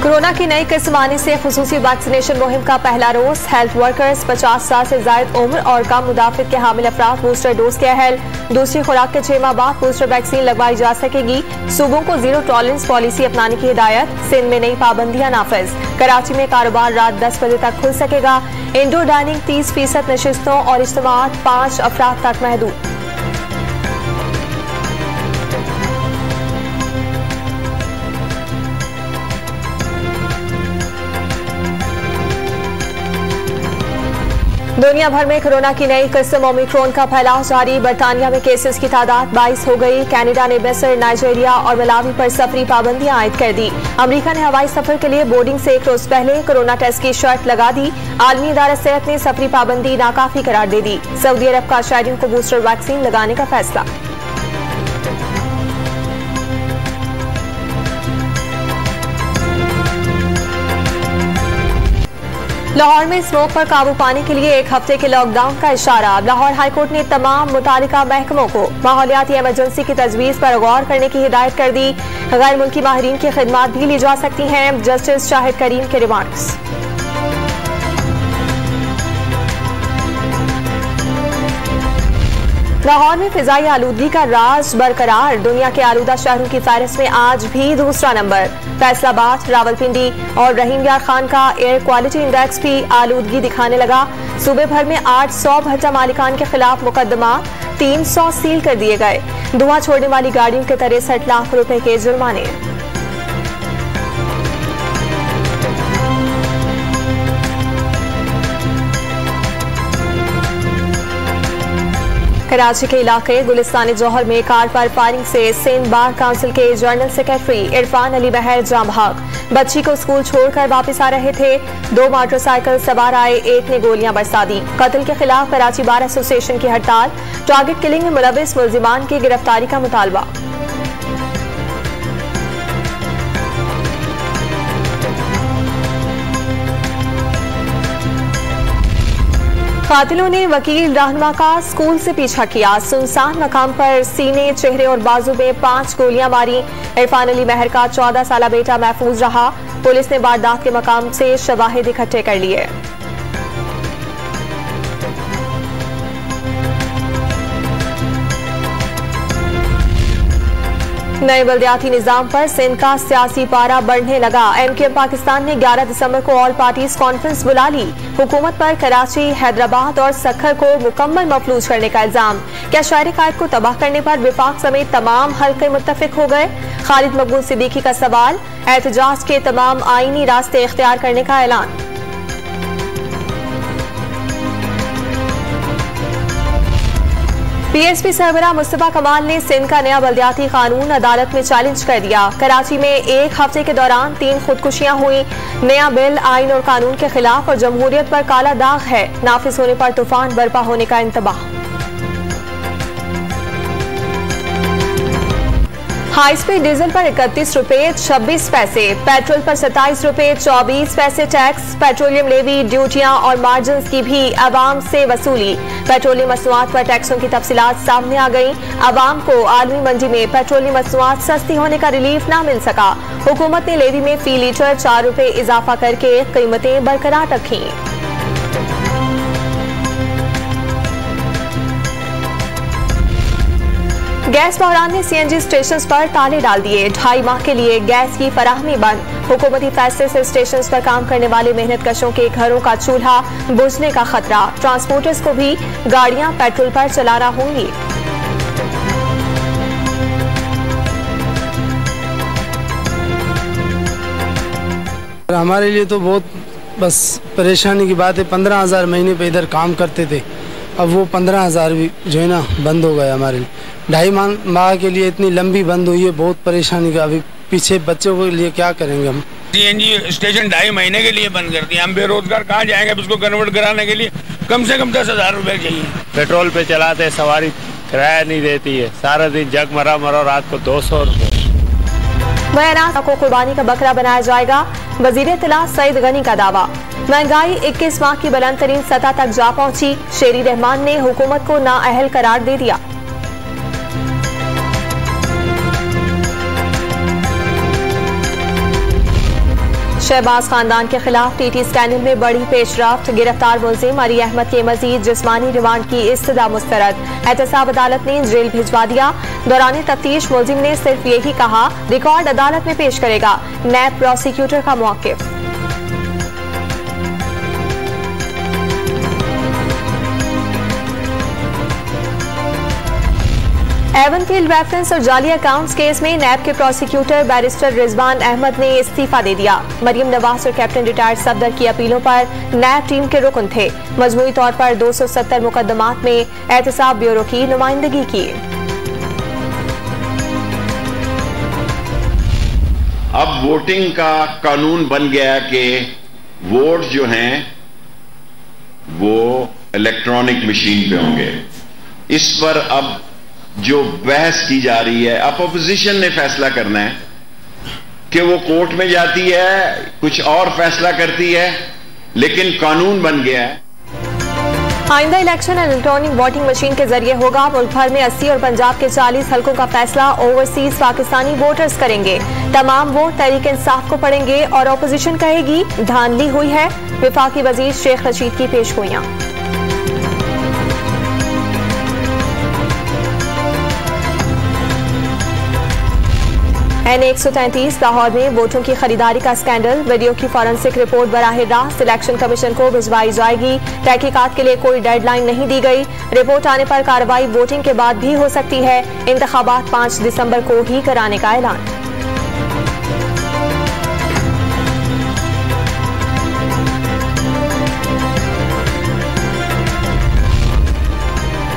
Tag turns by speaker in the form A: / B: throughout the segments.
A: Corona की नई किस्म आने से खुसूसी वैक्सीनेशन मुहिम का पहला रोज। हेल्थ वर्कर्स, 50 साल से जायद उम्र और कम मुदाफित के हामिल अफराद बूस्टर डोज के अहल। दूसरी खुराक के 6 माह बाद बूस्टर वैक्सीन लगवाई जा सकेगी। सूबों को जीरो टॉलरेंस पॉलिसी अपनाने की हिदायत। सिंध में नई पाबंदियां नाफिज। कराची में कारोबार रात 10 बजे तक खुल सकेगा। इंडोर डाइनिंग 30% नशिस्तों और इज्तिमात 5 अफराद तक महदूद। दुनिया भर में कोरोना की नई किस्म ओमिक्रॉन का फैलाव जारी। बरतानिया में केसेस की तादाद 22 हो गई। कनाडा ने मिस्र, नाइजीरिया और मलावी पर सफरी पाबंदियां आयद कर दी। अमेरिका ने हवाई सफर के लिए बोर्डिंग से एक रोज पहले कोरोना टेस्ट की शर्त लगा दी। आलमी इदारा सेहत ने सफरी पाबंदी नाकाफी करार दे दी। सऊदी अरब का शहरियों को बूस्टर वैक्सीन लगाने का फैसला। लाहौर में स्मोक पर काबू पाने के लिए 1 हफ्ते के लॉकडाउन का इशारा। लाहौर हाईकोर्ट ने तमाम मुतालिका महकमों को माहौलियाती इमरजेंसी की तजवीज पर गौर करने की हिदायत कर दी। गैर मुल्की माहिरीन की खिदमात भी ली जा सकती हैं। जस्टिस शाहिद करीम के रिमार्क्स। लाहौर में फिजाई आलूदगी का राज बरकरार। दुनिया के आलूदा शहरों की फहरिस्त में आज भी दूसरा नंबर। फैसलाबाद, रावलपिंडी और रहीम यार खान का एयर क्वालिटी इंडेक्स भी आलूदगी दिखाने लगा। सूबे भर में 800 भट्टा मालिकान के खिलाफ मुकदमा, 300 सील कर दिए गए। धुआं छोड़ने वाली गाड़ियों के 63 लाख रुपए के जुर्माने। कराची के इलाके गुलिस्तान जौहर में कार पर फायरिंग से सिंध बार काउंसिल के जनरल सेक्रेटरी इरफान अली बहर जाँ भाग। बच्ची को स्कूल छोड़कर वापस आ रहे थे। 2 मोटरसाइकिल सवार आए, एक ने गोलियां बरसा दी। कत्ल के खिलाफ कराची बार एसोसिएशन की हड़ताल। टारगेट किलिंग में मुलविस मुलजिमान की गिरफ्तारी का मुतालबा। कातिलों ने वकील रहनुमा का स्कूल से पीछा किया। सुनसान मकाम पर सीने, चेहरे और बाजू में 5 गोलियां मारी। इरफान अली महर का 14 साल बेटा महफूज रहा। पुलिस ने वारदात के मकाम से शवाहिद इकट्ठे कर लिए। नए बल्दियाती निजाम पर सिंध का सियासी पारा बढ़ने लगा। MKM पाकिस्तान ने 11 दिसंबर को ऑल पार्टीज कॉन्फ्रेंस बुला ली। हुकूमत पर कराची, हैदराबाद और सखर को मुकम्मल मफलूज करने का इल्जाम। क्या शहरी कायद को तबाह करने पर विफाक समेत तमाम हल्के मुत्तफिक हो गए? खालिद मकबूल सिद्दीकी का सवाल। एहतजाज के तमाम आईनी रास्ते इख्तियार करने का ऐलान। PSP सरबराह मुस्तफा कमाल ने सिंध का नया बल्दियाती कानून अदालत में चैलेंज कर दिया। कराची में 1 हफ्ते के दौरान 3 खुदकुशियां हुई। नया बिल आइन और कानून के खिलाफ और जमहूरियत पर काला दाग है। नाफिज होने पर तूफान बर्पा होने का इंतबाह। हाई स्पीड डीजल पर 31 रुपए 26 पैसे, पेट्रोल पर 27 रुपए 24 पैसे टैक्स। पेट्रोलियम लेवी, ड्यूटियां और मार्जिन की भी आवाम से वसूली। पेट्रोलियम मसनूआत पर टैक्सों की तफसीलात सामने आ गई। आवाम को आलमी मंडी में पेट्रोलियम मसनूआत सस्ती होने का रिलीफ न मिल सका। हुकूमत ने लेवी में फी लीटर 4 रुपए इजाफा करके कीमतें बरकरार रखी। गैस बहरान ने CNG स्टेशन पर ताले डाल दिए। 2.5 माह के लिए गैस की फराहमी बंद। हुकूमती फैसले से स्टेशन पर काम करने वाले मेहनत कशों के घरों का चूल्हा बुझने का खतरा। ट्रांसपोर्टर्स को भी गाड़ियां पेट्रोल पर चलाना होंगी।
B: हमारे लिए तो बहुत बस परेशानी की बात है। 15,000 महीने पे इधर काम करते थे, अब वो 15,000 भी जो है ना बंद हो गया हमारे लिए। 2.5 माह के लिए इतनी लंबी बंद हुई है, बहुत परेशानी का। अभी पीछे बच्चों के लिए क्या करेंगे हम?
C: CNG स्टेशन 2.5 महीने के लिए बंद कर दिया। हम बेरोजगार कहाँ जाएंगे? अब इसको कन्वर्ट कराने के लिए कम से कम 10,000 रुपए चाहिए।
D: पेट्रोल पे चलाते सवारी किराया नहीं देती है, सारा दिन जग मरा मरो, रात को 200 रुपए।
A: बयानात को कुर्बानी का बकरा बनाया जाएगा। वजीर इत्तला सईद गनी का दावा। महंगाई 21 माह की बुलंद तरीन सतह तक जा पहुंची। शेरी रहमान ने हुकूमत को नाअहल करार दे दिया। शहबाज खानदान के खिलाफ टीटी स्कैंडल में बड़ी पेशरफ्त। गिरफ्तार मुलजिम अली अहमद के मजीद जिस्मानी रिमांड की इस्तदा मुस्तरद। एहतसाब अदालत ने जेल भिजवा दिया। दौरान तफ्तीश मुलजिम ने सिर्फ यही कहा रिकॉर्ड अदालत में पेश करेगा। नैब प्रोसिक्यूटर का मौक़िफ़। एवनफील्ड रेफरेंस और जाली अकाउंट्स केस में नैब के प्रोसिक्यूटर बैरिस्टर रिजवान अहमद ने इस्तीफा दे दिया। मरियम नवाज और कैप्टन रिटायर्ड सफदर की अपीलों पर नैब टीम के रुकन थे। मजमूई तौर पर 270 मुकदमात में एहतसाब ब्यूरो की नुमाइंदगी की।
E: अब वोटिंग का कानून बन गया कि वोट जो हैं वो इलेक्ट्रॉनिक मशीन पे होंगे। इस पर अब जो बहस की जा रही है, अब अपोजिशन ने फैसला करना है कि वो कोर्ट में जाती है, कुछ और फैसला करती है, लेकिन कानून बन गया है।
A: आइंदा इलेक्शन इलेक्ट्रॉनिक वोटिंग मशीन के जरिए होगा। मुल्क भर में 80 और पंजाब के 40 हलकों का फैसला ओवरसीज पाकिस्तानी वोटर्स करेंगे। तमाम वोट तहरीक इंसाफ को पड़ेंगे और अपोजिशन कहेगी धांधली हुई है। विफाकी वजीर शेख रशीद की पेशगोइयां। N133 लाहौर में वोटों की खरीदारी का स्कैंडल। वीडियो की फॉरेंसिक रिपोर्ट बराह रास्त इलेक्शन कमीशन को भिजवाई जाएगी। तहकीकात के लिए कोई डेडलाइन नहीं दी गई। रिपोर्ट आने पर कार्रवाई वोटिंग के बाद भी हो सकती है। इंतखाबात 5 दिसंबर को ही कराने का ऐलान।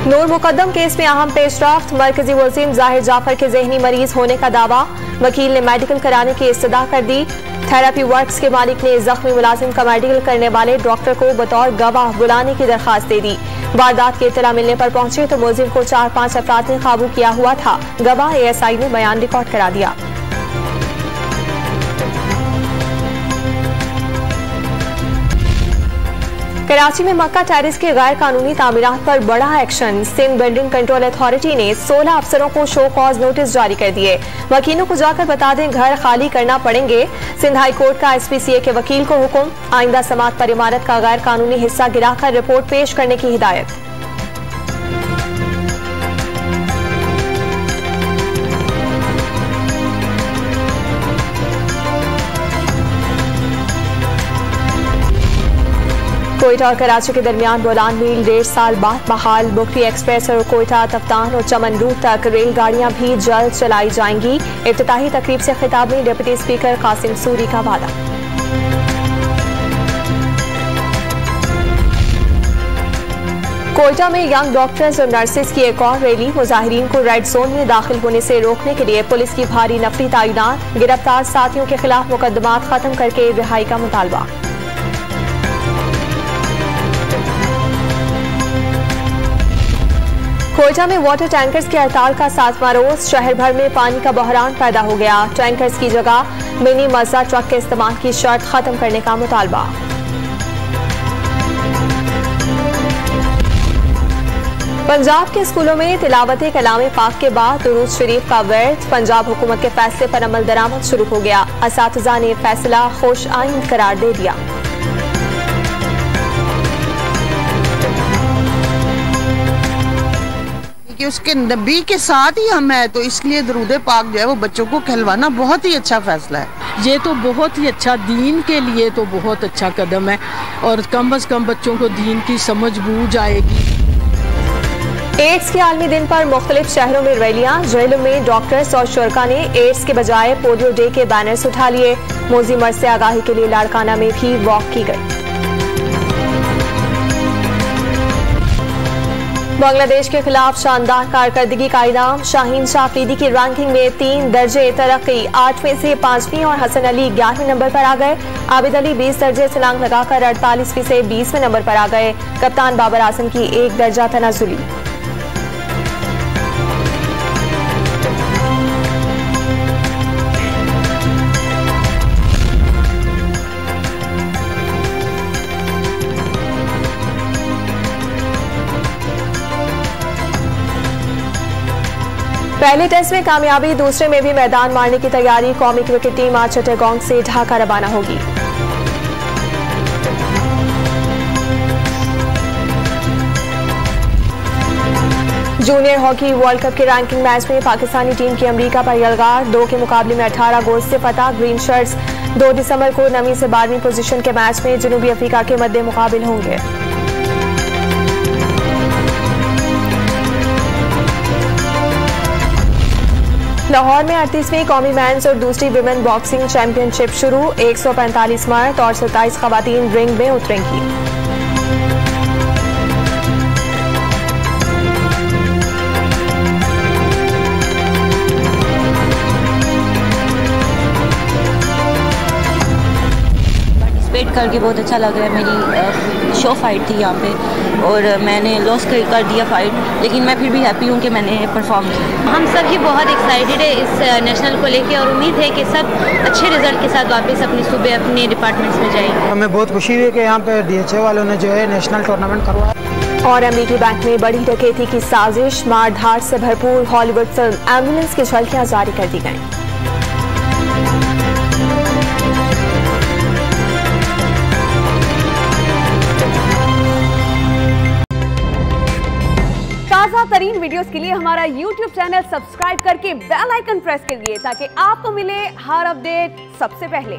A: नूर मुकद्दम केस में अहम पेशरफ्त। मरकजी मुलजिम जाहिर जाफर के जहनी मरीज होने का दावा। वकील ने मेडिकल कराने की इस्तदा कर दी। थेरेपी वर्क्स के मालिक ने जख्मी मुलाजिम का मेडिकल करने वाले डॉक्टर को बतौर गवाह बुलाने की दरखास्त दे दी। वारदात की इत्तला मिलने पर पहुंचे तो मुलजिम को 4-5 अफराद ने काबू किया हुआ था। गवाह ASI ने बयान रिकॉर्ड करा दिया। कराची में मक्का टेरिस के गैर कानूनी तामीरात पर बड़ा action. Sindh building control authority ने 16 अफसरों को शो कॉज नोटिस जारी कर दिए। वकीलों को जाकर बता दें घर खाली करना पड़ेंगे। सिंध हाई कोर्ट का SPCA के वकील को हुक्म। आइंदा समात पर इमारत का गैर कानूनी हिस्सा गिराकर रिपोर्ट पेश करने की हिदायत। कोयटा और कराची के दरमियान बोलान मील 1.5 साल बाद बहाल। बुकरी एक्सप्रेस और कोयटा तफ्तान और चमन रूट तक रेलगाड़ियां भी जल्द चलाई जाएंगी। इफ्तिताही तकरीब से खिताब में डिप्टी स्पीकर कासिम सूरी का वादा। कोयटा में यंग डॉक्टर्स और नर्सेज की एक और रैली। मुजाहिरीन को रेड जोन में दाखिल होने से रोकने के लिए पुलिस की भारी नफरी तैनात। गिरफ्तार साथियों के खिलाफ मुकदमात खत्म करके रिहाई का मुतालबा। कोयटा में वाटर टैंकर्स की हड़ताल का 7वां रोज। शहर भर में पानी का बहरान पैदा हो गया। टैंकर्स की जगह मिनी मज़ा ट्रक के इस्तेमाल की शर्त खत्म करने का मुतालबा। पंजाब के स्कूलों में तिलावत कलाम पाक के बाद दुरूद शरीफ का वर्द। पंजाब हुकूमत के फैसले पर अमल दरामद शुरू हो गया। असातिज़ा ने फैसला खुश आइंद करार दे दिया।
F: कि उसके नबी के साथ ही हम हैं, तो इसलिए दरूद पाक जो है वो बच्चों को कहलवाना बहुत ही अच्छा फैसला है।
G: ये तो बहुत ही अच्छा, दीन के लिए तो बहुत अच्छा कदम है और कम से कम बच्चों को दीन की समझ बूझ आएगी।
A: एड्स के आलमी दिन पर मुख्तलिफ शहरों में रैलियां। जेलों में डॉक्टर्स और शुरका ने एड्स के बजाय पोलियो डे के बैनर्स उठा लिए। मोजी मर्ज से आगाही के लिए लाड़काना में भी वॉक की गई। बांग्लादेश के खिलाफ शानदार कारकर्दगी का इनाम। शाहीन शाह अफरीदी की रैंकिंग में 3 दर्जे तरक्की। 8वें से 5वीं और हसन अली 11वें नंबर पर आ गए। आबिद अली 20 दर्जे छलांग लगाकर 48वीं से 20वें नंबर पर आ गए। कप्तान बाबर आजम की 1 दर्जा तनाजुली। पहले टेस्ट में कामयाबी, दूसरे में भी मैदान मारने की तैयारी। कौमी क्रिकेट टीम आज चिट्टागोंग से ढाका रवाना होगी। जूनियर हॉकी वर्ल्ड कप के रैंकिंग मैच में पाकिस्तानी टीम की अमेरिका पर यलगार। 2 के मुकाबले में 18 गोल से फतह। ग्रीन शर्ट्स 2 दिसंबर को 9वीं से 12वीं पोजीशन के मैच में जनूबी अफ्रीका के मद्दे मुकाबिल होंगे। लाहौर में 38वीं कौमी मेंस और दूसरी विमेन बॉक्सिंग चैंपियनशिप शुरू। 145 मर्द और 27 खवातीन रिंग में उतरेंगी।
H: करके बहुत अच्छा लग रहा है। मेरी शो फाइट थी यहाँ पे और मैंने लॉस कर दिया फाइट, लेकिन मैं फिर भी हैप्पी हूँ कि मैंने परफॉर्म किया।
I: हम सब ही बहुत एक्साइटेड है इस नेशनल को लेके और उम्मीद है कि सब अच्छे रिजल्ट के साथ वापस अपने सूबे अपने डिपार्टमेंट्स में जाएंगे।
J: हमें बहुत खुशी हुई कि यहाँ पे DHA वालों ने जो है नेशनल टूर्नामेंट करवाया।
A: और अमेरिकी बैंक में बड़ी डकैती की साजिश, मारधाड़ से भरपूर हॉलीवुड फिल्म एम्बुलेंस की झलकियां जारी कर दी गईं।
K: ताज़ा तरीन वीडियोस के लिए हमारा YouTube चैनल सब्सक्राइब करके बेल आइकन प्रेस करिए ताकि आपको मिले हर अपडेट सबसे पहले।